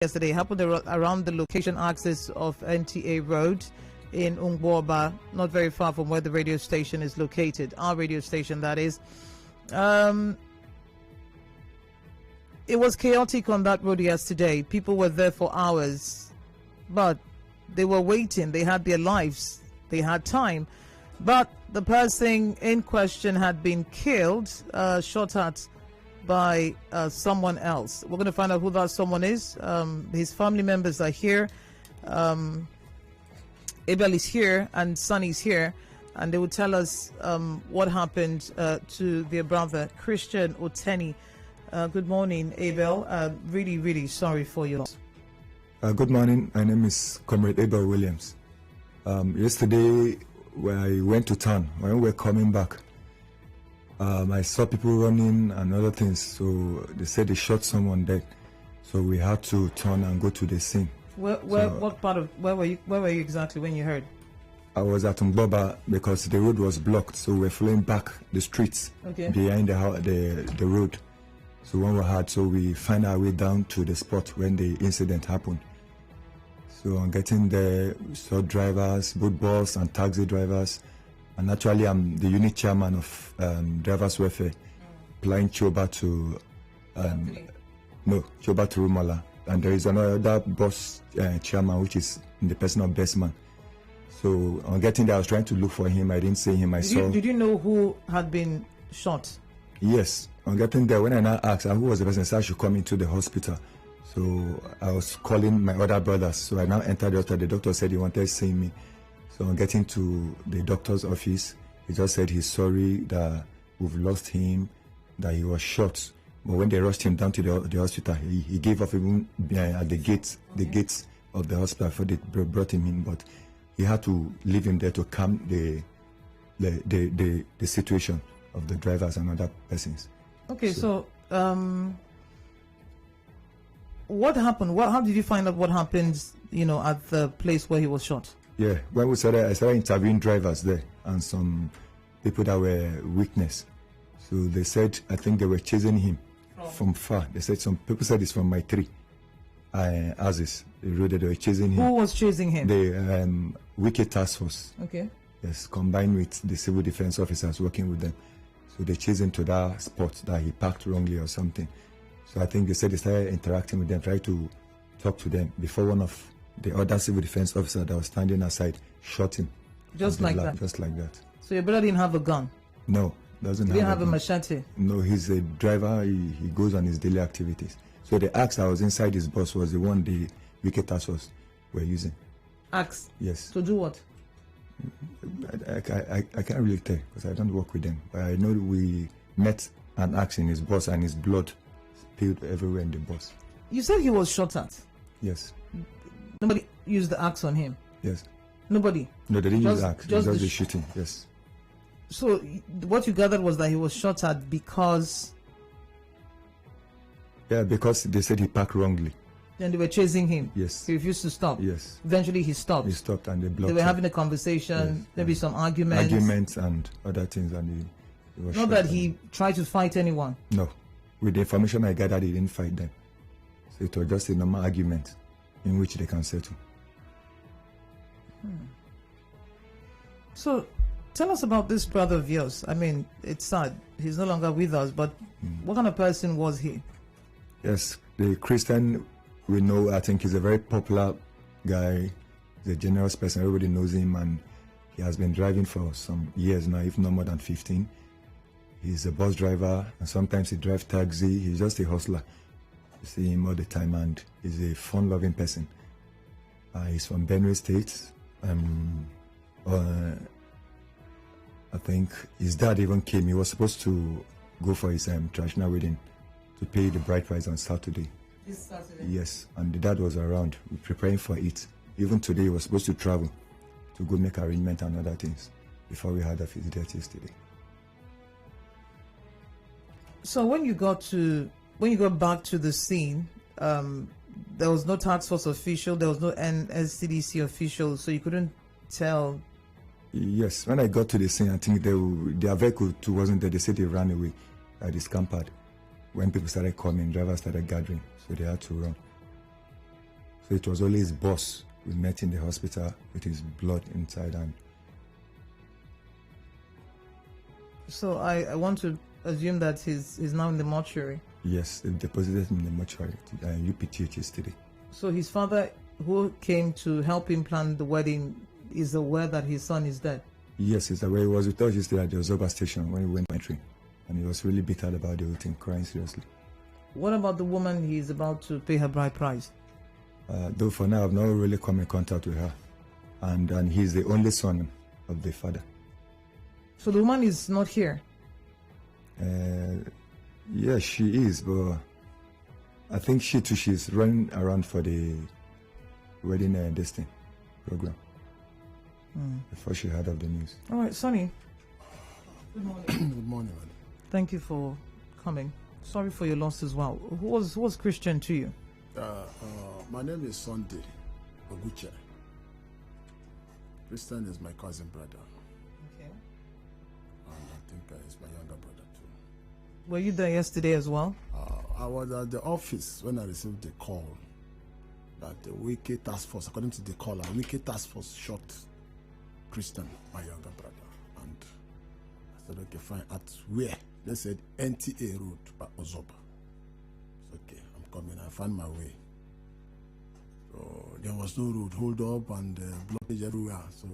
yesterday. It happened around the location axis of NTA Road in Ungboba, not very far from where the radio station is located. Our radio station, that is. It was chaotic on that road yesterday. People were there for hours, but they were waiting. They had their lives. They had time. But the person in question had been killed, shot at by someone else. We're going to find out who that someone is. His family members are here. Abel is here and Sonny's here, and they will tell us what happened to their brother, Christian Oteni. Good morning, Abel. Really sorry for your loss. Good morning. My name is Comrade Abel Williams. Yesterday, when I went to town, when we were coming back, I saw people running and other things. So they said they shot someone dead. So we had to turn and go to the scene. Where were you exactly when you heard? I was at Mboba because the road was blocked. So we're following back the streets behind the road. So when we find our way down to the spot when the incident happened. So on getting there, we saw drivers, both bus and taxi drivers. And actually, I'm the unit chairman of Drivers Welfare, applying Choba to Rumala. And there is another bus chairman, which is in the person of Bestman. So on getting there, I was trying to look for him. I didn't see him. Did you know who had been shot? Yes. On getting there, when I now asked who was the person, I said I should come into the hospital. So I was calling my other brothers. So I now entered the hospital. The doctor said he wanted to see me. So on getting to the doctor's office, he just said he's sorry that we've lost him, that he was shot. But when they rushed him down to the hospital, he gave up even at the gates of the hospital before they brought him in. But he had to leave him there to calm the situation of the drivers and other persons. Okay, so what happened? How did you find out what happened, at the place where he was shot? Yeah, when I started interviewing drivers there and some people that were witness. So they said, I think they were chasing him from far. They said some people said it's from my tree. Aziz, the road that they were chasing him. Who was chasing him? The Wicked Taskforce. Okay. Yes, combined with the civil defense officers working with them. So they chased him to that spot that he parked wrongly or something. So I think they said they started interacting with them, trying to talk to them before one of the other civil defense officer that was standing aside shot him. Just like that? Just like that. So your brother didn't have a gun? No, doesn't he have didn't have a machete? No, he's a driver. He goes on his daily activities. So the axe that was inside his bus was the one the Wicked Taskforce were using. Axe? Yes. To do what? I can't really tell because I don't work with them. But I know we met an axe in his bus and his blood spilled everywhere in the bus. You said he was shot at? Yes. Nobody used the axe on him? Yes. Nobody? No, they didn't use the axe. Just the shooting, yes. So what you gathered was that he was shot at because... Yeah, because they said he parked wrongly. Then they were chasing him? Yes. He refused to stop? Yes. Eventually he stopped? He stopped and they blocked They were having a conversation, yes, maybe some arguments? Arguments and other things, and he was not that he tried to fight anyone? No. With the information I gathered, he didn't fight them. So it was just a normal argument in which they can settle. So tell us about this brother of yours. I mean, it's sad. He's no longer with us, but what kind of person was he? Yes, the Christian we know, I think he's a very popular guy. He's a generous person. Everybody knows him, and he has been driving for some years now, if not more than 15. He's a bus driver, and sometimes he drives taxi. He's just a hustler. You see him all the time, and he's a fun-loving person. He's from Benue State. I think his dad even came. He was supposed to go for his traditional wedding to pay the bride price on Saturday. This Saturday? Yes, and the dad was around preparing for it. Even today, he was supposed to travel to go make arrangements and other things before we had a visit yesterday. So when you got back to the scene, there was no Taskforce official, there was no NSCDC official, so you couldn't tell. Yes, when I got to the scene, I think their vehicle too wasn't there. They said they ran away, they scampered. When people started coming, drivers started gathering, so they had to run. So it was only his boss we met in the hospital with his blood inside. And so I want to assume that he's now in the mortuary. yes, they deposited him in the mortuary, UPTH yesterday. So his father, who came to help him plan the wedding, is aware that his son is dead. Yes, he's aware. He was with us yesterday at the Ozoba station when he went entering, and he was really bitter about the whole thing, crying seriously. What about the woman he's about to pay her bride price? Though for now I've not really come in contact with her, and he's the only son of the father. So the woman is not here. Yes, she is, but I think she's running around for the wedding program before she heard of the news. All right, Sonny. Good morning. Good morning, man. Thank you for coming. Sorry for your loss as well. Who was Christian to you? My name is Sunday Oguche. Christian is my cousin brother. Okay. And I think he's my younger brother too. Were you there yesterday as well? I was at the office when I received the call that the Wiki Taskforce, according to the caller, Wiki Taskforce shot Christian, my younger brother. And I said, okay, fine. At where? They said NTA Road by Ozoba. Okay, I'm coming. I found my way. So there was no road, hold up and blockage everywhere. So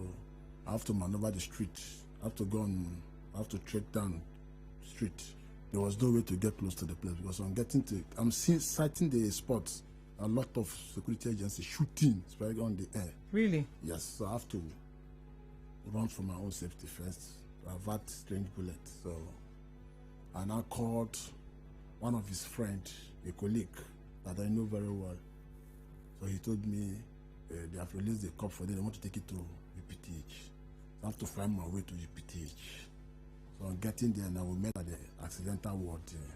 I have to maneuver the street. I have to go on, I have to trek down street. There was no way to get close to the place because I'm sighting the spots. A lot of security agencies shooting right on the air. Really? Yes, so I have to run for my own safety first. Avert strange bullets. So I now called one of his friends, a colleague that I know very well. So he told me they have released the cop for them. They want to take it to UPTH. So I have to find my way to UPTH. So I'm getting there and I will meet at the accidental ward there.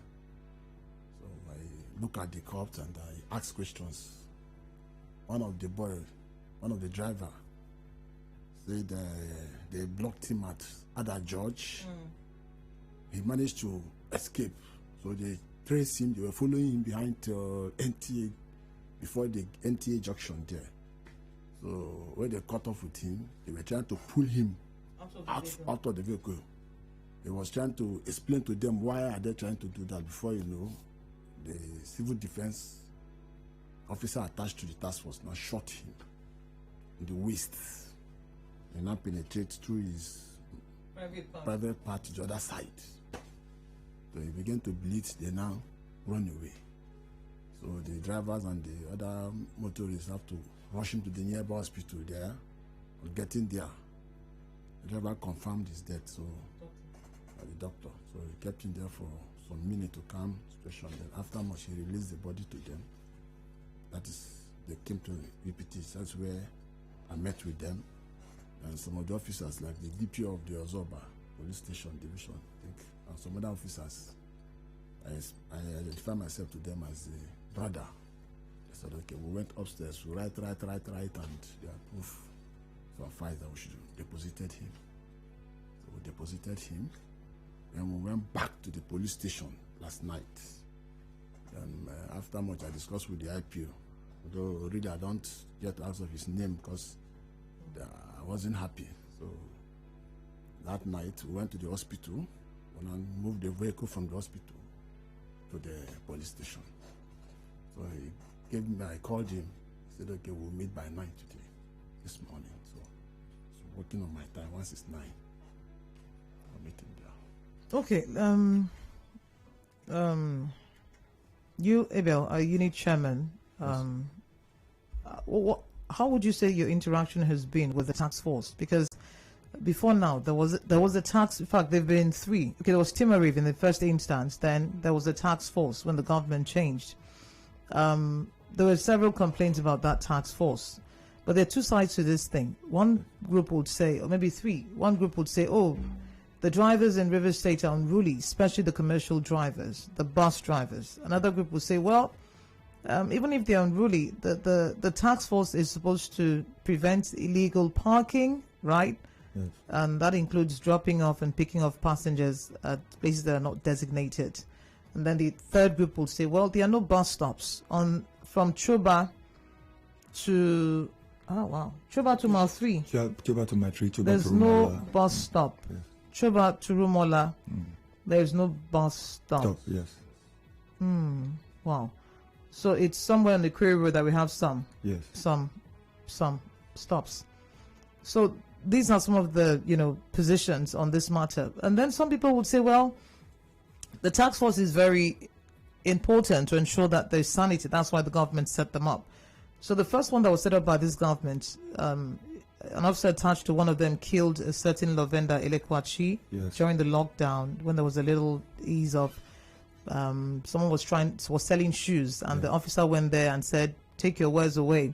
So I look at the cops and I ask questions. One of the driver said they blocked him at Ada George. He managed to escape. So they traced him. They were following him behind NTA, before the NTA junction there. So when they caught off with him, they were trying to pull him out of the vehicle. He was trying to explain to them why are they trying to do that. Before you know, the civil defense officer attached to the task force now shot him in the waist. He now penetrates through his private part to the other side. So he began to bleed. They now run away. So the drivers and the other motorists have to rush him to the nearby hospital there. Getting there, the driver confirmed his death. So the doctor. So he kept him there for some minutes to calm situation. Then after much, he released the body to them. That is, they came to UPT. That's where I met with them and some of the officers, like the DPO of the Ozoba police station division, I think, and some other officers. I identified myself to them as a brother. I said, okay, we went upstairs, we write, and they approved for a fight that we should deposited him. So we deposited him, and we went back to the police station last night. And after much, I discussed with the IPO. Although really I don't get to ask of his name because I wasn't happy. So that night we went to the hospital and I moved the vehicle from the hospital to the police station. So I called him, he said, okay, we'll meet by 9 today, this morning. So working on my time. Once it's 9, I'll meet him there. Okay. You, Abel, are unit chairman. How would you say your interaction has been with the task force? Because before now, there was a task. In fact, there've been 3. Okay, there was Timariv in the first instance. Then there was a task force when the government changed. There were several complaints about that task force, but there are 2 sides to this thing. One group would say, or maybe 3. One group would say, "Oh, the drivers in River State are unruly, especially the commercial drivers, the bus drivers." Another group would say, "Well, even if they're unruly, the task force is supposed to prevent illegal parking, right?" Yes. And that includes dropping off and picking off passengers at places that are not designated. And then the third group will say, well, there are no bus stops from Chuba to Choba to Mile 3. Choba to Mile 3, Choba There's to no Rumola. bus stop. Yes. Choba to Rumola. There's no bus stop. Stop, yes. Wow. So it's somewhere on the Query Road that we have some Yes. some stops. So these are some of the positions on this matter. And then some people would say, well, the task force is very important to ensure that there's sanity. That's why the government set them up. So the first one that was set up by this government, an officer attached to one of them killed a certain Lavenda Elekwachi during the lockdown when there was a little ease of someone was selling shoes, and the officer went there and said, take your wares away.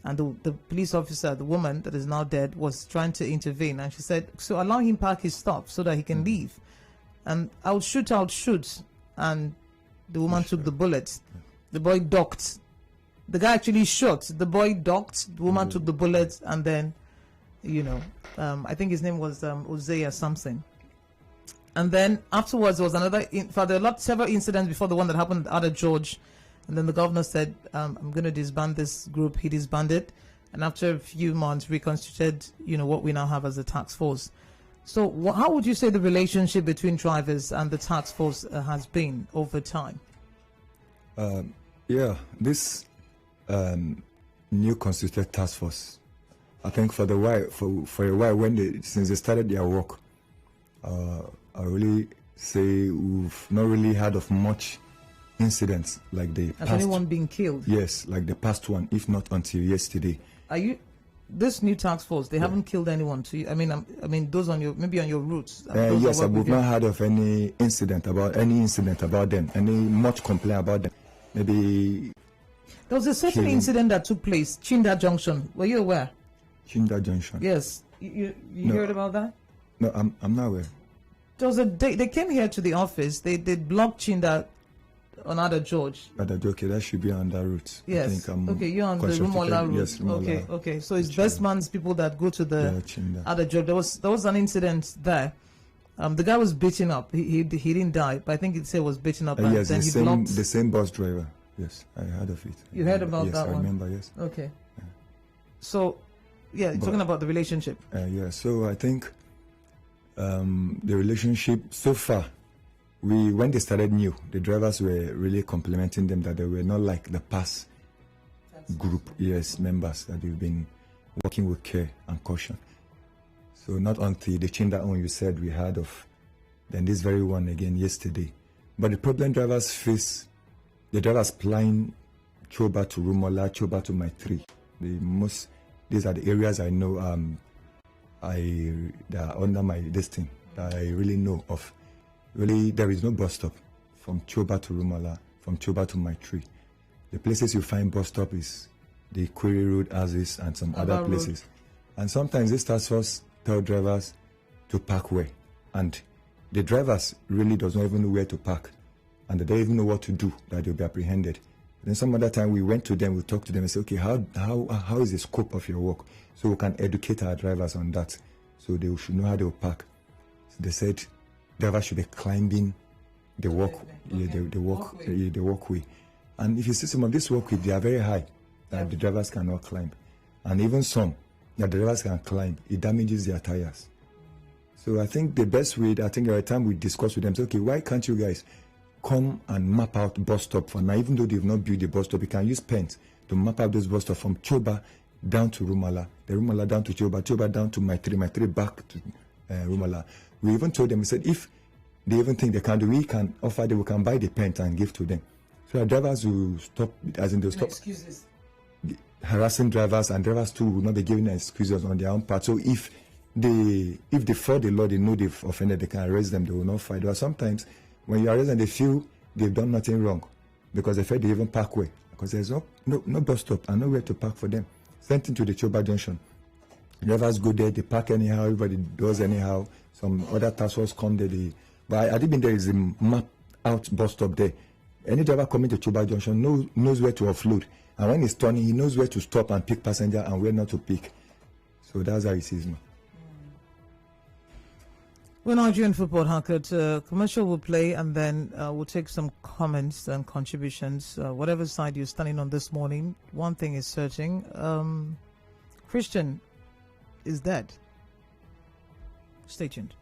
And the police officer, the woman that is now dead, was trying to intervene, and she said, so allow him pack his stuff so that he can leave. And I'll shoot. And the woman took the bullet. The boy ducked. The guy actually shot. The boy ducked. The woman took the bullet, and then, I think his name was Ozay or something. And then afterwards, there was another. There were several incidents before the one that happened at Ada George. And then the governor said, I'm going to disband this group. He disbanded. And after a few months, reconstituted, what we now have as a task force. So how would you say the relationship between drivers and the task force has been over time? This new constituted task force, I think for a while, since they started their work, I really say we've not really heard of much incidents like the Has anyone been killed? Yes, like the past one, if not until yesterday. This new task force, they haven't killed anyone to you? I mean, those on your routes. Yes, we've not heard of any incident about them, any much complaint about them. Maybe there was a certain incident that took place, Chinda Junction. Were you aware? Chinda Junction. Yes, you heard about that? No, I'm not aware. There was they came here to the office. They blocked Chinda on Ada George. Okay, that should be on that route. Yes. Okay, you're on the Rumola route. Yes, Rumola. Okay. So it's best man's people that go to the Ada George. There was an incident there. The guy was beaten up. He didn't die, but I think it said was beaten up. And yes, then the same bus driver. Yes, I heard of it. You heard about that one? Yes, I remember. Yes. Okay. Yeah. So, talking about the relationship. So I think the relationship so far. When they started new, the drivers were really complimenting them that they were not like the past group, members that they've been working with care and caution. So not until the change that one you said we heard of, then this very one again yesterday. But the problem drivers face, the drivers plying Choba to Rumola, Choba to Mile 3. These are the areas I know that are under my listing that I really know of. Really, there is no bus stop from Choba to Rumola, from Choba to Mile 3. The places you find bus stop is the Query Road, Aziz, and some other places. And sometimes this task force tell drivers to park where, and the drivers really does not even know where to park, and they don't even know what to do, that they'll be apprehended. Then some other time we went to them, we talked to them and said, okay, how is the scope of your work, so we can educate our drivers on that, so they should know how they will park. So they said drivers should be climbing the walkway. And if you see some of this walkway, they are very high that the drivers cannot climb. And even some that the drivers can climb, it damages their tires. So I think the best way, at the time we discussed with them, say, okay, why can't you guys come and map out bus stop for now? Even though they've not built the bus stop, you can use pens to map out those bus stop from Choba down to Rumola, the Rumola down to Choba, Choba down to Mile 3, Mile 3 back to Rumola. We even told them, we said, if they even think they can do, we can offer them, we can buy the pen and give to them. So our drivers will stop, as in they'll stop harassing drivers, and drivers too will not be giving excuses on their own part. So if they follow the law, they know they've offended, they can arrest them, they will not fight. But sometimes when you arrest them, they feel they've done nothing wrong because they feel they even park where, because there's no bus stop and nowhere to park for them. Same thing to the Choba Junction. Drivers go there, they park anyhow, everybody does anyhow. Some other task force come there. But I think there is a map out bus stop there. Any driver coming to Choba Junction knows where to offload. And when he's turning, he knows where to stop and pick passenger and where not to pick. So that's how it is now. We're now doing football, Harcourt. Commercial will play, and then we'll take some comments and contributions. Whatever side you're standing on this morning, one thing is certain. Christian is dead. Stay tuned.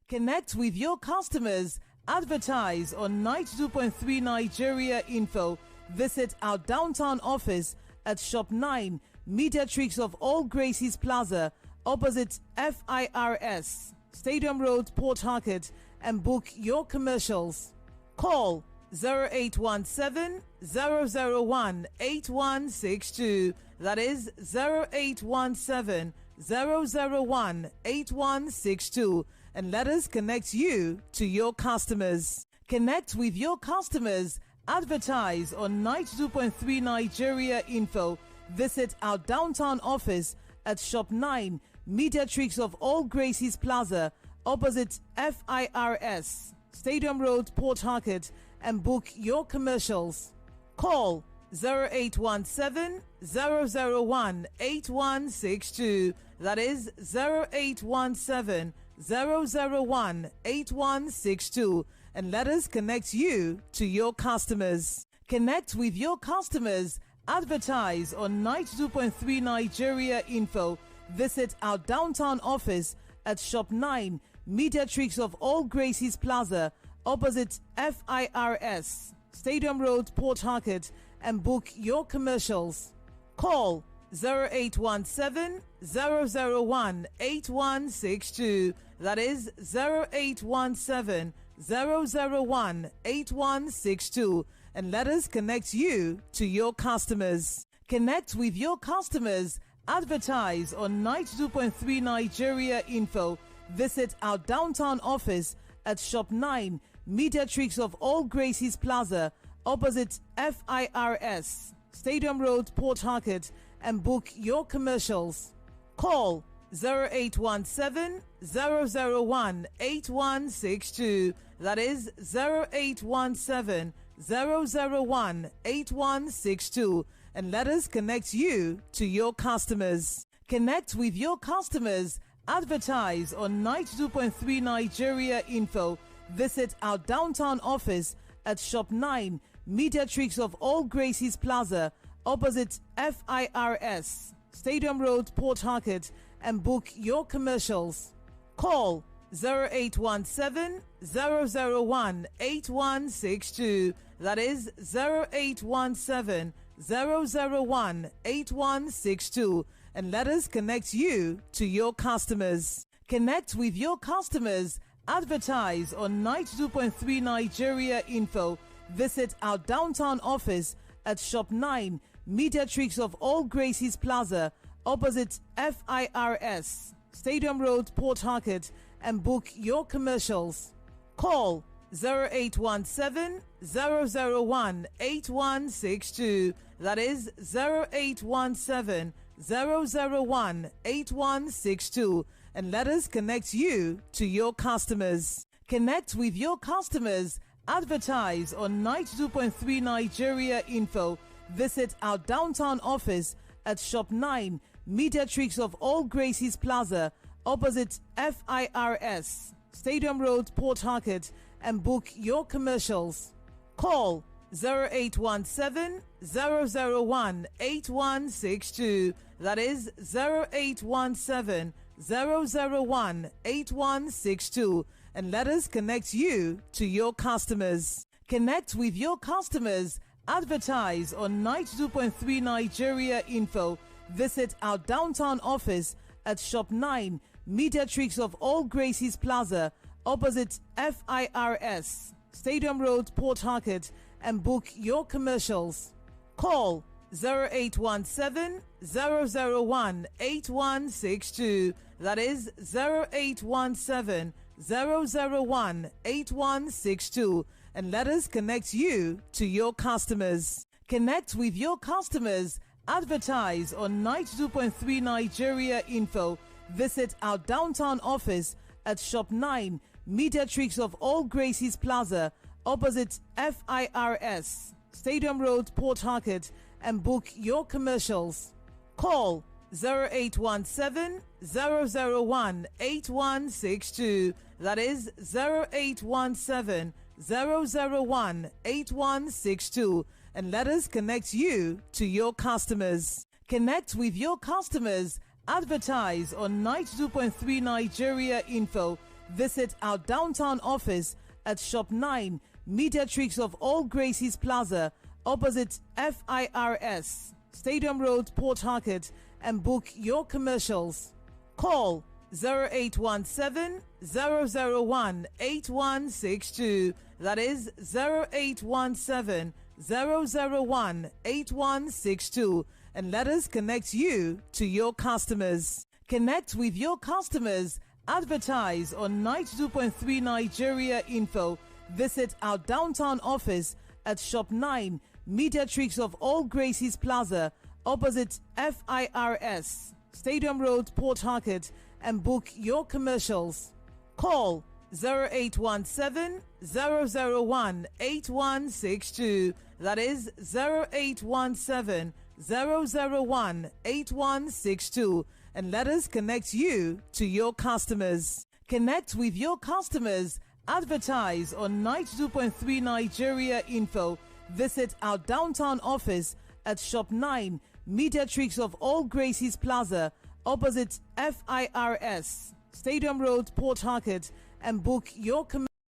Connect with your customers. Advertise on 92.3 Nigeria Info. Visit our downtown office at Shop 9, Mediatrix of All Gracies Plaza, opposite FIRS, Stadium Road, Port Harcourt, and book your commercials. Call 0817 001 8162. That is 0817 001 8162. And let us connect you to your customers. Connect with your customers. Advertise on 92.3 Nigeria Info. Visit our downtown office at Shop 9, Mediatrix of All Gracies Plaza, opposite FIRS, Stadium Road, Port Harcourt, and book your commercials. Call 0817 001 8162. That is 0817 001 8162. And let us connect you to your customers. Connect with your customers. Advertise on 92.3 Nigeria Info. Visit our downtown office at Shop 9, Mediatrix of All Gracies Plaza, opposite FIRS, Stadium Road, Port Harcourt, and book your commercials. Call 0817 001 8162. That is 0817 001 8162. And let us connect you to your customers. Connect with your customers. Advertise on 92.3 Nigeria Info. Visit our downtown office at Shop 9, Mediatrix of All Gracies Plaza, opposite FIRS, Stadium Road, Port Harcourt, and book your commercials. Call 0817 001 8162. That is 0817 001 8162. And let us connect you to your customers. Connect with your customers. Advertise on 92.3 Nigeria Info. Visit our downtown office at Shop 9, Mediatrix of All Gracies Plaza, opposite FIRS, Stadium Road, Port Harcourt, and book your commercials. Call 0817 001 8162. That is 0817 001 8162. And let us connect you to your customers. Connect with your customers. Advertise on 92.3 Nigeria Info. Visit our downtown office at Shop 9, Mediatrix of All Gracies Plaza, opposite FIRS, Stadium Road, Port Harcourt, and book your commercials. Call 0817 001 8162. That is 0817 001 8162. And let us connect you to your customers. Connect with your customers. Advertise on 92.3 Nigeria Info. Visit our downtown office at Shop 9, Mediatrix of All Gracies Plaza, opposite FIRS, Stadium Road, Port Harcourt, and book your commercials. Call 0817 001 8162. That is 0817 001 8162. And let us connect you to your customers. Connect with your customers. Advertise on 92.3 Nigeria Info. Visit our downtown office at Shop 9, Mediatrix of All Gracies Plaza, opposite FIRS, Stadium Road, Port Harcourt, and book your commercials. Call 0817 001 8162. That is 0817 001 8162. And let us connect you to your customers. Connect with your customers. Advertise on 92.3 Nigeria Info. Visit our downtown office at Shop 9, Mediatrix of All Gracies Plaza, opposite FIRS, Stadium Road, Port Harcourt, and book your commercials. Call 0817 001 8162. That is 0817 001 8162. And let us connect you to your customers. Connect with your customers. Advertise on 92.3 Nigeria Info. Visit our downtown office at Shop 9, Mediatrix of All Gracies Plaza, opposite FIRS, Stadium Road, Port Harcourt, and book your commercials. Call 0817 001 8162. That is 0817 001 8162. And let us connect you to your customers. Connect with your customers. Advertise on 92.3 Nigeria Info. Visit our downtown office at Shop 9, Mediatrix of All Gracies Plaza, opposite FIRS, Stadium Road, Port Harcourt, and book your commercials. Call 0817 001 8162. That is 0817 001 8162. And let us connect you to your customers. Connect with your customers. Advertise on 92.3 Nigeria Info. Visit our downtown office at Shop 9, Mediatrix of All Gracies Plaza, opposite FIRS, Stadium Road, Port Harcourt, and book your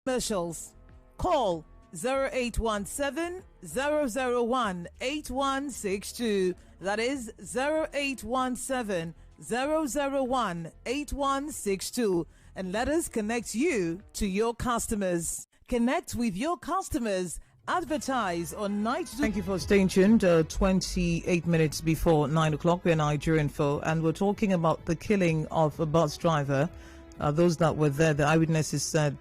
commercials. Call 0817 001 8162. That is 0817 001 8162. And let us connect you to your customers. Connect with your customers. Advertise on night. Thank you for staying tuned. 28 minutes before 9 o'clock, we're Nigerian Info, and we're talking about the killing of a bus driver. Those that were there, the eyewitnesses said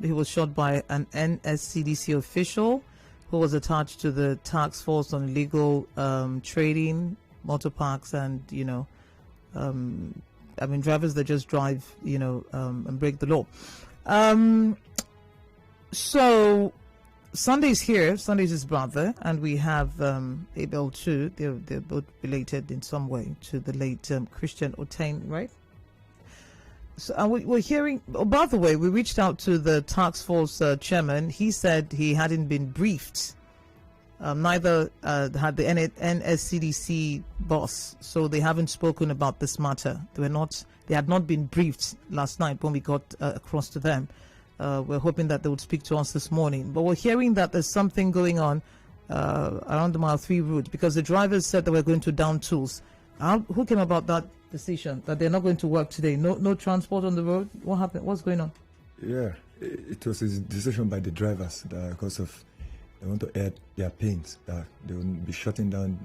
he was shot by an NSCDC official who was attached to the Taskforce on illegal trading, motor parks, and, drivers that just drive, and break the law. So Sunday's here. Sunday's his brother, and we have Abel too. They're both related in some way to the late Christian Otain, right? So we're hearing. Oh, by the way, we reached out to the Taskforce chairman. He said he hadn't been briefed. Neither had the NSCDC boss, so they haven't spoken about this matter. They had not been briefed last night when we got across to them. We're hoping that they would speak to us this morning. But we're hearing that there's something going on around the Mile 3 route, because the drivers said they were going to down tools. Who came about that decision that they're not going to work today? No transport on the road? What happened? What's going on? Yeah, it was a decision by the drivers that because of they want to air their pains, that they will be shutting down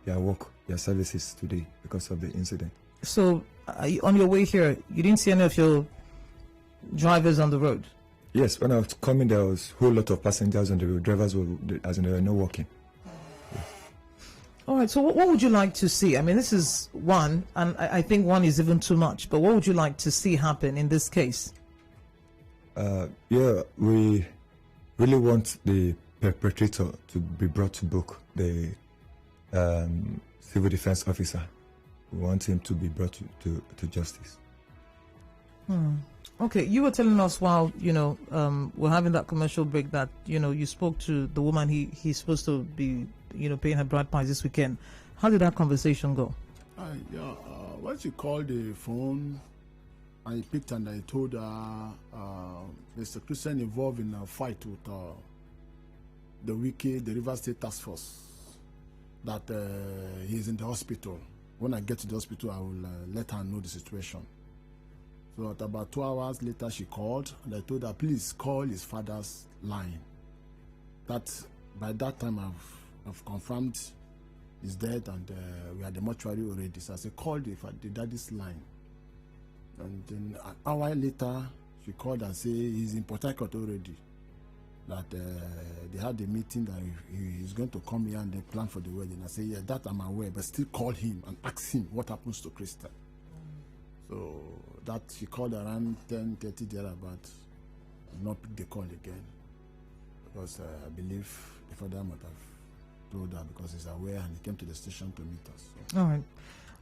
their work, their services today because of the incident. So on your way here, you didn't see any of your drivers on the road? Yes, when I was coming, there was a whole lot of passengers on the road. Drivers were, as in, they were not working. Yeah. All right, so what would you like to see? I mean, this is one, and I think one is even too much, but what would you like to see happen in this case? Yeah, we really want the perpetrator to be brought to book, the civil defense officer. We want him to be brought to justice. Okay, you were telling us while, we're having that commercial break that, you spoke to the woman he's supposed to be, paying her bride price this weekend. How did that conversation go? When she called the phone, I picked and I told her Mr. Christian involved in a fight with the River State Taskforce, that he's in the hospital. When I get to the hospital, I will let her know the situation. So at about 2 hours later, she called, and I told her, please call his father's line. That by that time, I've confirmed he's dead, and we are at the mortuary already. So I said, call the daddy's line. And then an hour later, she called and said he's in Port Harcourt already. That they had a meeting that he's going to come here and they plan for the wedding. I said, yeah, that I'm aware, but still call him and ask him what happens to Krista. So that she called around 10:30 thereabout. Did not pick the call again, because I believe the father might have told her, because he's aware and he came to the station to meet us. So. All right.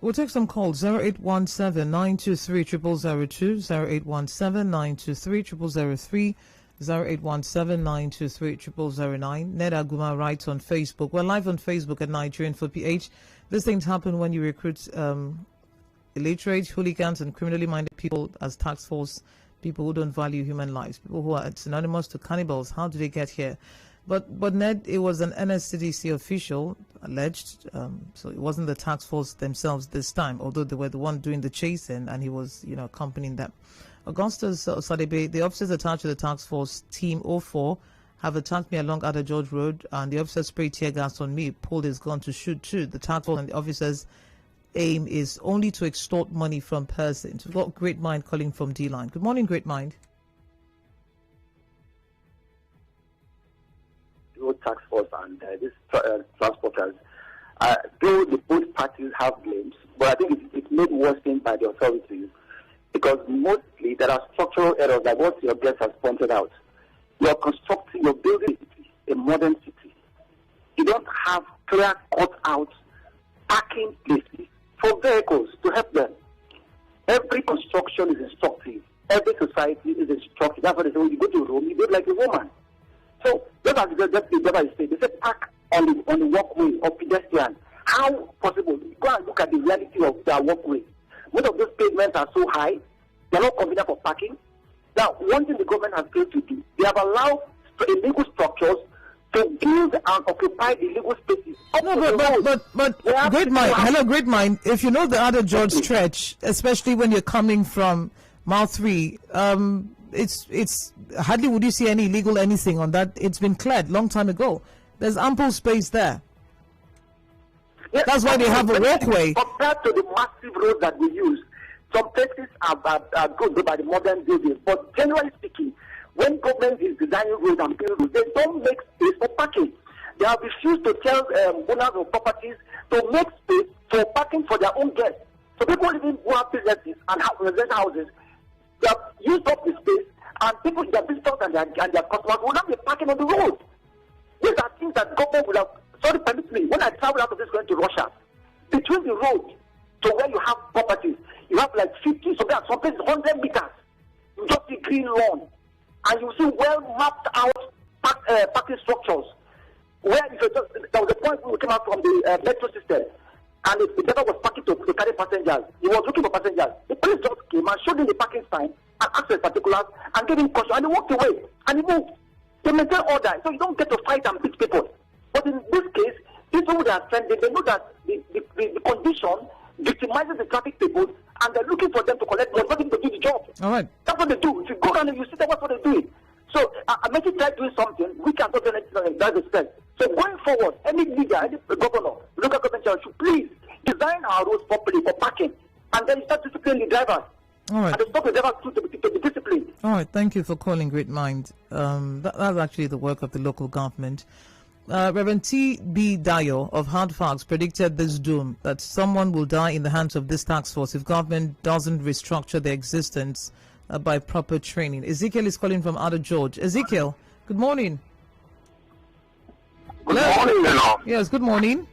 We'll take some calls. 0817-923-0002, 0817-923-0003, 0817-923-0009. Ned Aguma writes on Facebook. We're live on Facebook at Nigerian for PH. These things happen when you recruit illiterate, hooligans, and criminally minded people as task force, people who don't value human lives, people who are synonymous to cannibals. How do they get here? But Ned, it was an NSCDC official alleged, so it wasn't the task force themselves this time, although they were the one doing the chasing and he was, accompanying them. Augustus Sadebe, the officers attached to the task force team 04 have attacked me along Ada George Road, and the officer sprayed tear gas on me, pulled his gun to shoot too. The task force and the officers' aim is only to extort money from persons. We've got Great Mind calling from D-Line. Good morning, Great Mind. Task force and these transporters, though the both parties have blames, but I think it's made worse by the authorities, because mostly there are structural errors, like what your guest has pointed out. You're building a modern city. You don't have clear cut out parking places for vehicles to help them. Every construction is instructive. Every society is instructive. That's what they say. When you go to Rome, you do it like a woman. So just as the governor say, they say park on the walkway or pedestrian. How possible? Go and look at the reality of their walkway. Most of those pavements are so high, they're not convenient for parking. Now, one thing the government has failed to do, they have allowed illegal structures to build and occupy the illegal spaces. No, but Great Mind, hello, Great Mind. If you know the other George stretch, especially when you're coming from Mile 3, it's hardly would you see any illegal anything on that. It's been cleared long time ago. There's ample space there. Yes, that's why they have a walkway. Compared to the massive roads that we use, some places are good by the modern buildings. But generally speaking, when government is designing roads and building roads, they don't make space for parking. They have refused to tell owners of properties to make space for parking for their own guests. So people living who have businesses and have residential houses, they have used up the space, and people, their visitors and their customers will not be parking on the road. These are things that government will have. Sorry, permit me. When I travel out of this going to Russia, between the road to where you have properties, you have like 50, some places 100 meters. You just see green lawn, and you see well mapped out parking structures. Where there was a point when we came out from the metro system, and the driver was parking to carry passengers. He was looking for passengers. The police just came and showed him the parking sign and asked for particulars and gave him caution, and he walked away and he moved. They maintain order, so you don't get to fight and beat people. But in this case, people who are friendly, they know that the condition victimizes the traffic people, and they're looking for them to collect money, nothing to do the job. All right. That's what they do. If you go around and you see that, that's what they're doing. So I make it try doing something. We can not do anything in that respect. So going forward, any leader, any governor, local government should please design our roads properly for parking, and then start disciplining the drivers. All right. And stop the drivers to be disciplined. All right. Thank you for calling Great Mind. That's actually the work of the local government. Reverend T.B. Dayo of Hardfax predicted this doom, that someone will die in the hands of this task force if government doesn't restructure their existence by proper training. Ezekiel is calling from Ada George. Ezekiel, good morning. Good morning, you know. Yes, good morning.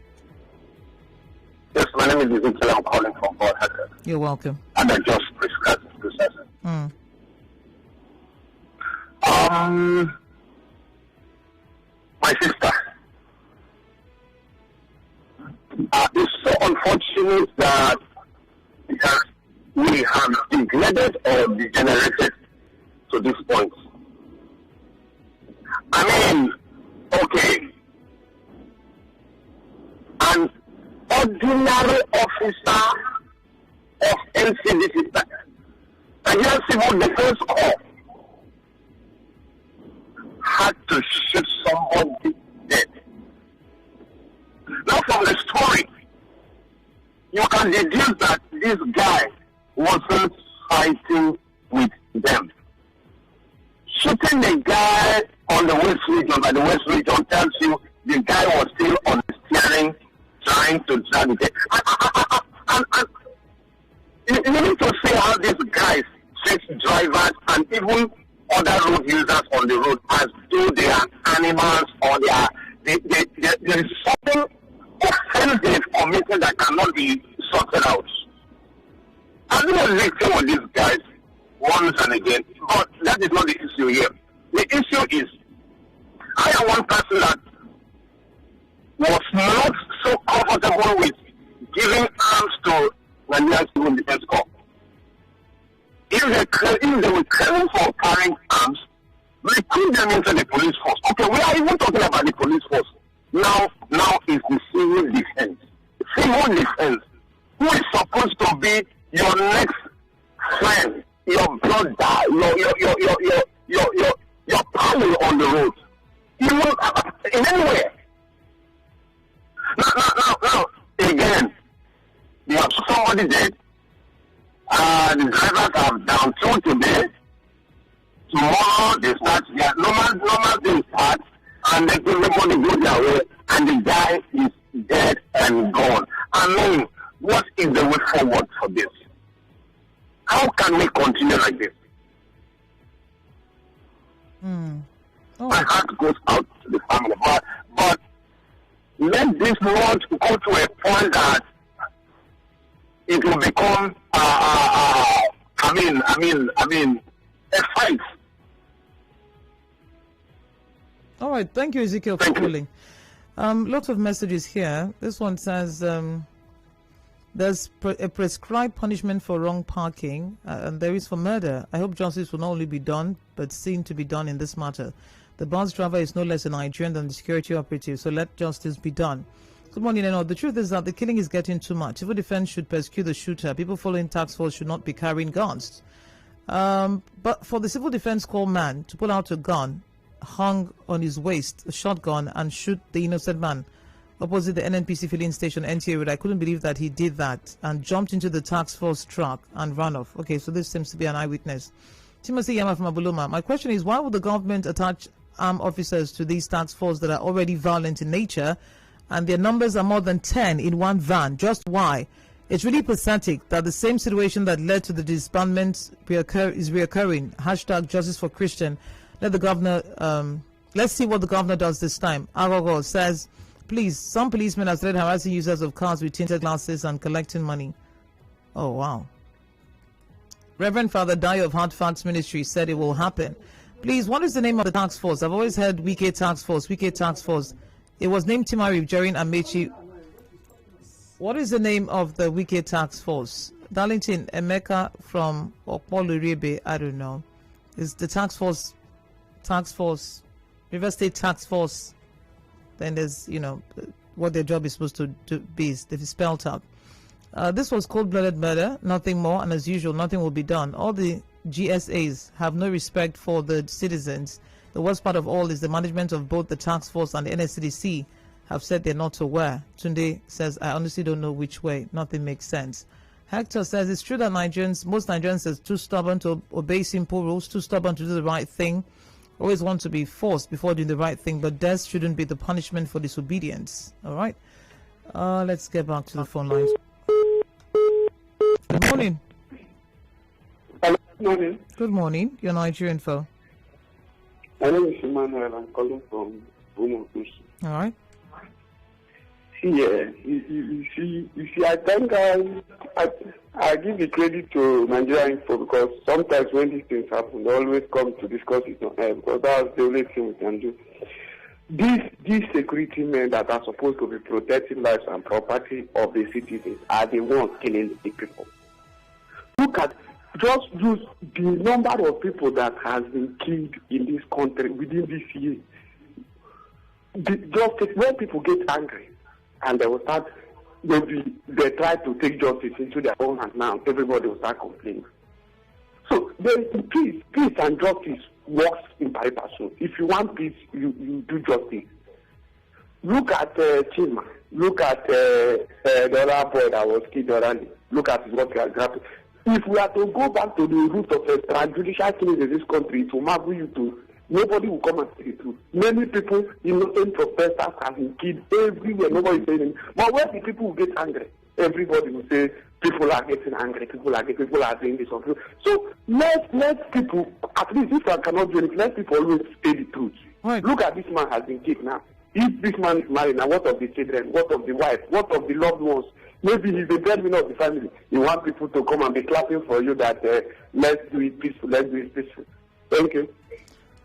Yes, my name is Ezekiel. I'm calling from Port Harcourt. You're welcome. And I just prescribed the processing. My sister, it's so unfortunate that we have degraded or degenerated to this point. I mean, okay, an ordinary officer of NCDC, Nigerian Civil Defense Corps, had to shoot somebody dead. Now from the story, you can deduce that this guy wasn't fighting with them. Shooting the guy on the West Region, by the West Region, tells you the guy was still on the steering, trying to drag it. And you need to see how these guys treat drivers and even other road users on the road as though they are animals, or there is something offensive committed that cannot be sorted out. victim of these guys once and again, but that is not the issue here. The issue is, I am one person that was not so comfortable with giving arms to Nigerian Civil Defense Corps. If they were claiming for carrying arms, we put them into the police force. Okay, we are even talking about the police force. Now is the civil defense. Civil defense, who is supposed to be your next friend, your brother, your pal on the road. You will in anywhere. Now, again, you have somebody dead. The drivers are down tools today. Tomorrow they start their normal things start, and then everybody goes their way, and the guy is dead and gone. I mean, what is the way forward for this? How can we continue like this? Oh. My heart goes out to the family, but let this not go to a point that it will become a fight. All right, thank you, Ezekiel, for calling. Lots of messages here. This one says there's a prescribed punishment for wrong parking, and there is for murder. I hope justice will not only be done, but seen to be done in this matter. The bus driver is no less a Nigerian than the security operative, so let justice be done. Good morning, and all. The truth is that the killing is getting too much. Civil defense should persecute the shooter. People following Taskforce should not be carrying guns. But for the civil defense corps man to pull out a gun hung on his waist, a shotgun, and shoot the innocent man opposite the NNPC filling station, NTA Road, I couldn't believe that he did that and jumped into the Taskforce truck and ran off. Okay, so this seems to be an eyewitness. Timothy Yama from Abuluma. My question is, why would the government attach armed officers to these Taskforce that are already violent in nature, and their numbers are more than 10 in one van? Just why? It's really pathetic that the same situation that led to the disbandment is reoccurring. Hashtag Justice for Christian. Let the governor, let's see what the governor does this time. Agogo says, please, some policemen have started harassing users of cars with tinted glasses and collecting money. Oh, wow. Reverend Father Dayo of Hard Facts Ministry said it will happen. Please, what is the name of the task force? I've always heard Wike Task Force, Wike Task Force. It was named Timari during Amechi. What is the name of the Wike Task Force? Darlington Emeka from Okpolurebe, I don't know. Is the Task Force, River State Task Force. Then there's, what their job is supposed to be. They've spelled out. This was cold-blooded murder, nothing more, and as usual, nothing will be done. All the GSAs have no respect for the citizens. The worst part of all is the management of both the task force and the NSCDC have said they're not aware. Tunde says, I honestly don't know which way. Nothing makes sense. Hector says, it's true that most Nigerians are too stubborn to obey simple rules, too stubborn to do the right thing, always want to be forced before doing the right thing, but death shouldn't be the punishment for disobedience. All right. Let's get back to the phone lines. Good morning. Good morning. Good morning. You're Nigerian phone. My name is Emmanuel. I'm calling from Umukushi. All right. See, you see, I think I give the credit to Nigeria Info, because sometimes when these things happen, they always come to discuss it on air, because that's the only thing we can do. These security men that are supposed to be protecting lives and property of the citizens are the ones killing the people. Look at just use the number of people that has been killed in this country within this year. When people get angry and they will start, they try to take justice into their own hands now, everybody will start complaining. So peace and justice works in pari passu. If you want peace, you do justice. Look at Chima. Look at the other boy that was killed already. Look at what he has happened. If we are to go back to the root of extrajudicial killings in this country, it will marvel you to nobody will come and say the truth. Many people, innocent protesters, have been killed everywhere. Nobody is saying anything. But when the people will get angry, everybody will say people are getting angry. People are saying this. So let people, at least if I cannot do it, let people always say the truth. Right. Look at this man has been killed now. If this man is married, now what of the children? What of the wife? What of the loved ones? Maybe he's the breadwinner of the family. You want people to come and be clapping for you that let's do it peaceful, let's do it peaceful. Thank you.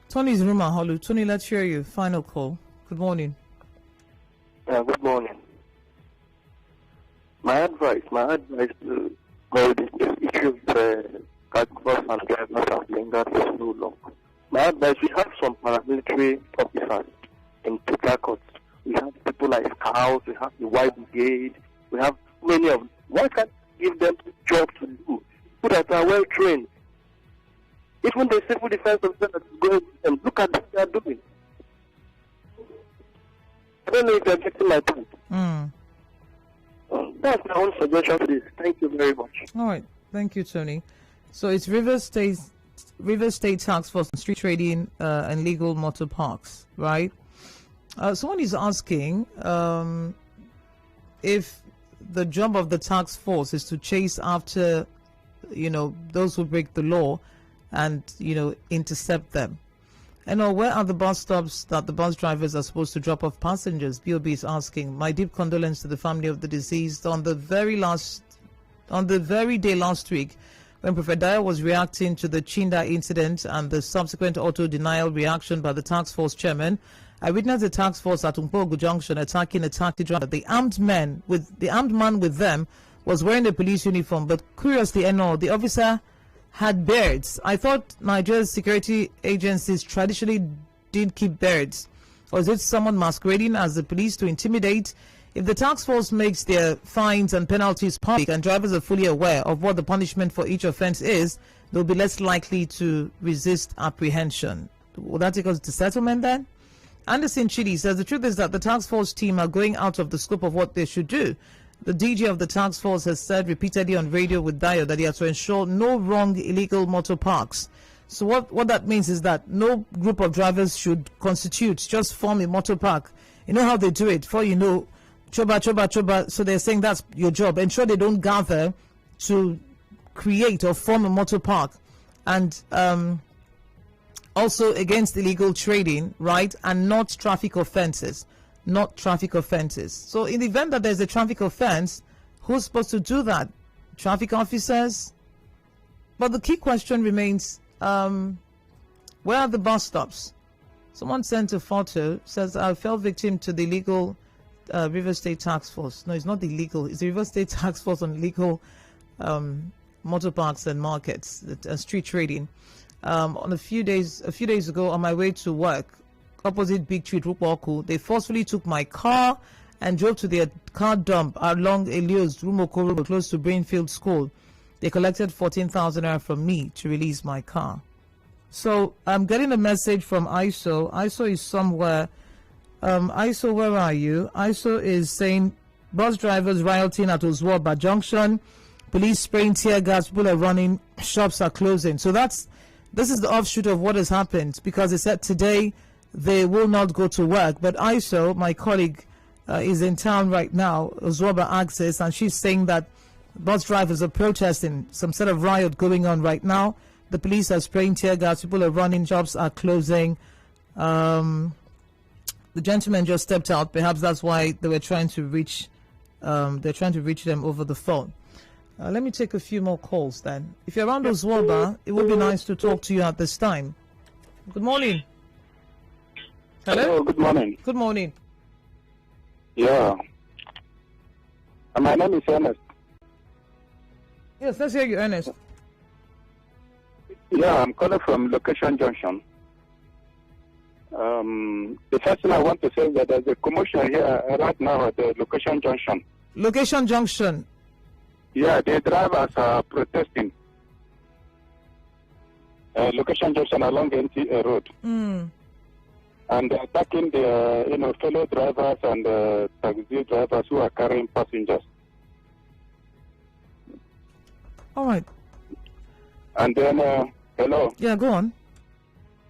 Tony's room, Holu. Tony, let's hear you. Final call. Good morning. Good morning. My advice to all these issues Taskforce and drivers have lingered for so long. My advice, we have some paramilitary officers in Harcourt. We have people like Scouts, we have the White Brigade, we have many of them. Why can't you give them job to do? People that are well trained. Even the civil defense officer that is going and look at what they are doing. I don't know if you're getting my point. That's my own suggestion, please. Thank you very much. All right. Thank you, Tony. So it's Rivers State Taskforce on street trading and legal motor parks, right? Someone is asking if the job of the task force is to chase after, those who break the law and, intercept them. And where are the bus stops that the bus drivers are supposed to drop off passengers? BOB is asking. My deep condolence to the family of the deceased. On the very day last week, when Prophet Dyer was reacting to the Chinda incident and the subsequent auto-denial reaction by the task force chairman, I witnessed the task force at Umpogu Junction attacking a taxi driver. The armed man with them was wearing a police uniform, but curiously enough, the officer had beards. I thought Nigeria's security agencies traditionally didn't keep beards. Or is it someone masquerading as the police to intimidate? If the task force makes their fines and penalties public and drivers are fully aware of what the punishment for each offense is, they'll be less likely to resist apprehension. Will that take us to settlement then? Anderson Chidi says the truth is that the task force team are going out of the scope of what they should do. The DG of the task force has said repeatedly on radio with Dio that he has to ensure no wrong illegal motor parks. So what that means is that no group of drivers should just form a motor park. You know how they do it? Before you know, choba. So they're saying that's your job. Ensure they don't gather to create or form a motor park. And also against illegal trading, right? And not traffic offenses. So in the event that there's a traffic offense, who's supposed to do that? Traffic officers? But the key question remains, where are the bus stops? Someone sent a photo, says, I fell victim to the illegal River State Task Force. No, it's not illegal. It's the River State Task Force on illegal motor parks and markets, street trading. A few days ago, on my way to work, opposite Big Street, Rukwaku, they forcefully took my car and drove to their car dump along Elios Rumoko, close to Brainfield School. They collected 14,000 naira from me to release my car. So I'm getting a message from ISO. ISO is somewhere. ISO, where are you? ISO is saying bus drivers rioting at Ozwoba Junction, police spraying tear gas, people are running, shops are closing. So this is the offshoot of what has happened, because they said today they will not go to work. But ISO, my colleague, is in town right now, Ozwoba Access, and she's saying that bus drivers are protesting, some sort of riot going on right now. The police are spraying tear gas, people are running, shops are closing. The gentleman just stepped out. Perhaps that's why they were trying to reach them over the phone. Let me take a few more calls then. If you're around Ozwoba, it would be nice to talk to you at this time. Good morning. Hello? Good morning. Good morning. Yeah. My name is Ernest. Yes, let's hear you, Ernest. Yeah, I'm calling from Location Junction. The first thing I want to say is that there's a commotion here right now at the Location Junction. Location Junction? Yeah, the drivers are protesting. Location Junction along the NTA road. And attacking the fellow drivers and taxi drivers who are carrying passengers. All right. And then, hello. Yeah, go on.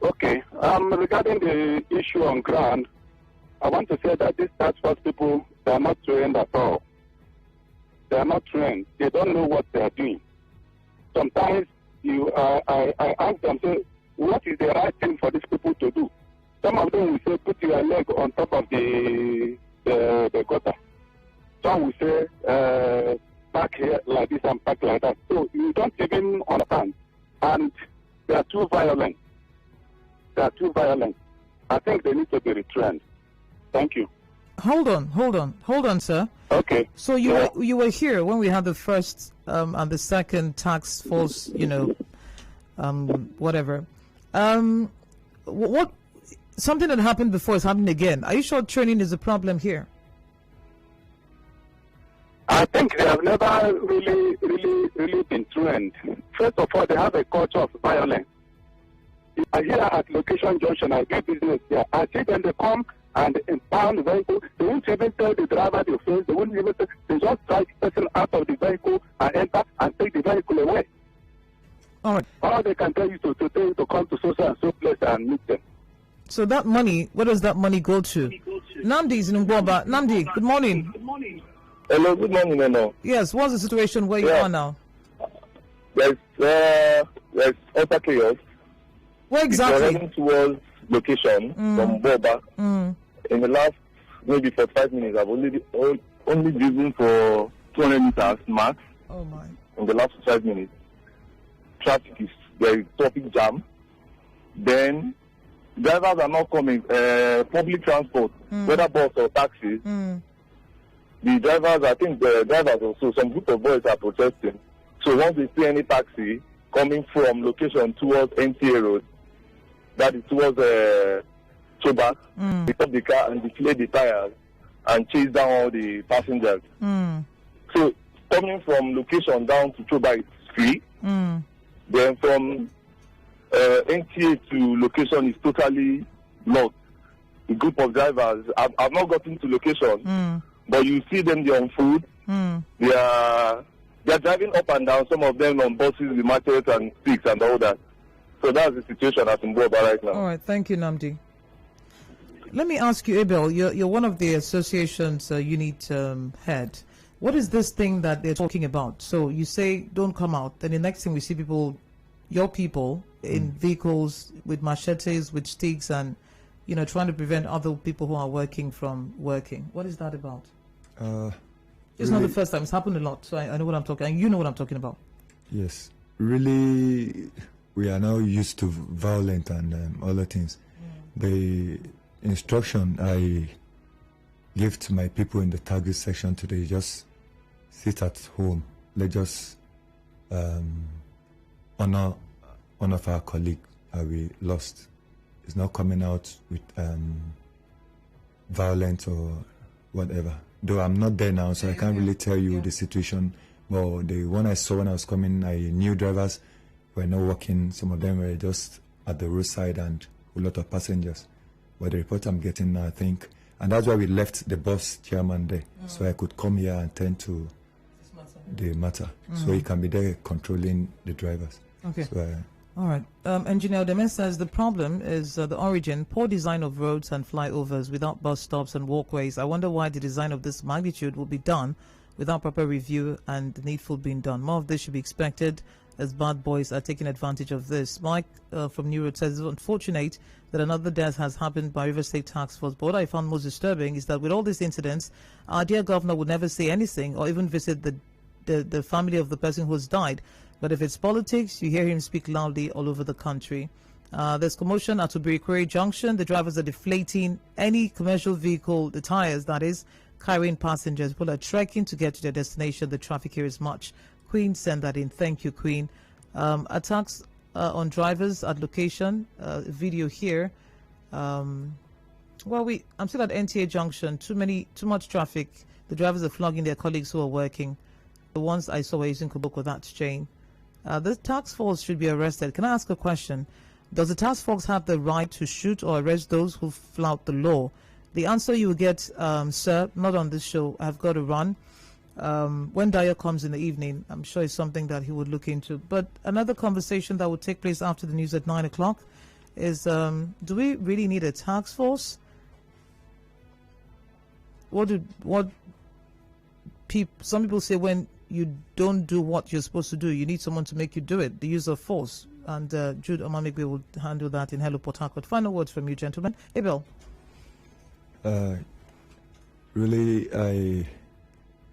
Okay. Regarding the issue on ground, I want to say that these task force people, they are not trained at all. They are not trained. They don't know what they are doing. Sometimes I ask them, say, what is the right thing for these people to do? Some of them will say, put your leg on top of the gutter. Some will say, park here like this and park like that. So you don't even understand. And they are too violent. I think they need to be retrained. Thank you. Hold on, sir. Okay. So you were here when we had the first and the second task force, whatever. What something that happened before is happening again. Are you sure training is a problem here? I think they have never really been trained. First of all, they have a culture of violence. Here at Location Junction, I do business there. I see when they come and impound the vehicle, they won't even tell the driver the offense. They won't even say, they just drive the person out of the vehicle and enter and take the vehicle away. All right. All they can tell you to tell you to come to so and so place and meet them. So that money, where does that money go to? Namdi is in Ngwaba. Namdi, good morning. Hello, good morning, Eno. Yes, what's the situation where you are now? There's utter chaos. Where exactly? We're heading towards location from Boba. In the last maybe 45 minutes, I've only driven for 200 meters max. Oh my! In the last 5 minutes, there is traffic jam. Then drivers are not coming. Public transport, whether bus or taxis. The drivers, I think the drivers also, some group of boys are protesting. So once they see any taxi coming from location towards NTA Road, that is towards Choba, they stop the car and deflate the tires and chase down all the passengers. So coming from location down to Choba is free. Then from NTA to location is totally blocked. A group of drivers, I've not gotten to location, but you see them, they're on food. They're driving up and down, some of them on buses with machetes and sticks and all that. So that's the situation at Mboba right now. All right, thank you, Namdi. Let me ask you, Abel, you're one of the association's unit head. What is this thing that they're talking about? So you say don't come out, then the next thing we see people, your people, in vehicles with machetes, with sticks, and trying to prevent other people who are working from working. What is that about? It's not the first time. It's happened a lot, so I know what I'm talking. And you know what I'm talking about. Yes, really, we are now used to violent and other things. The instruction I give to my people in the target section today: just sit at home. Let's just honor one of our colleagues we lost. It's not coming out with violence or whatever. Though I'm not there now, so I can't really tell you the situation. But the one I saw when I was coming, I knew drivers were not working. Some of them were just at the roadside and a lot of passengers. But the report I'm getting now, I think, and that's why we left the bus chairman there, so I could come here and tend to the matter. So he can be there controlling the drivers. Okay. So, all right. Engineer Demen says the problem is the origin, poor design of roads and flyovers without bus stops and walkways. I wonder why the design of this magnitude will be done without proper review and the needful being done. More of this should be expected, as bad boys are taking advantage of this. Mike from New Road says it's unfortunate that another death has happened by River State Taskforce. But what I found most disturbing is that with all these incidents, our dear governor would never say anything or even visit the family of the person who has died. But if it's politics, you hear him speak loudly all over the country. There's commotion at Ubiri Junction. The drivers are deflating any commercial vehicle, the tires, that is, carrying passengers. People are trekking to get to their destination. The traffic here is much. Queen sent that in. Thank you, Queen. Attacks on drivers at location. Video here. I'm still at NTA Junction. Too much traffic. The drivers are flogging their colleagues who are working. The ones I saw were using Koboko, that's Jane. The task force should be arrested. Can I ask a question? Does the task force have the right to shoot or arrest those who flout the law? The answer you will get, sir, not on this show. I've got to run. When Dyer comes in the evening, I'm sure it's something that he would look into. But another conversation that will take place after the news at 9 o'clock is, do we really need a task force? Some people say when you don't do what you're supposed to do, you need someone to make you do it. The use of force. and Jude Omamigbe will handle that in Hello Port Harcourt. Final words from you, gentlemen. Abel. Really, I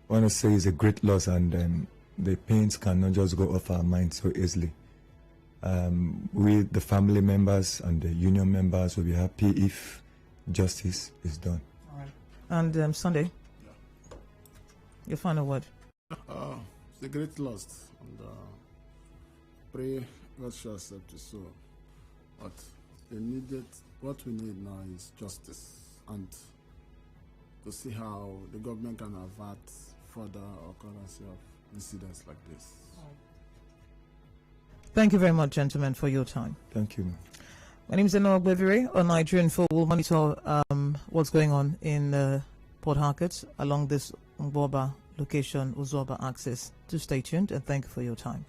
want to say it's a great loss, and the pains cannot just go off our minds so easily. We, the family members and the union members, will be happy if justice is done. All right. And Sunday, your final word. It's a great loss, and pray God shall accept it. So, but what we need now is justice, and to see how the government can avert further occurrence of incidents like this. Thank you very much, gentlemen, for your time. Thank you. My name is Enoch Bevere. On Nigerian Info, we'll monitor what's going on in Port Harcourt along this Mboba location, Uzoba axis. Do stay tuned, and thank you for your time.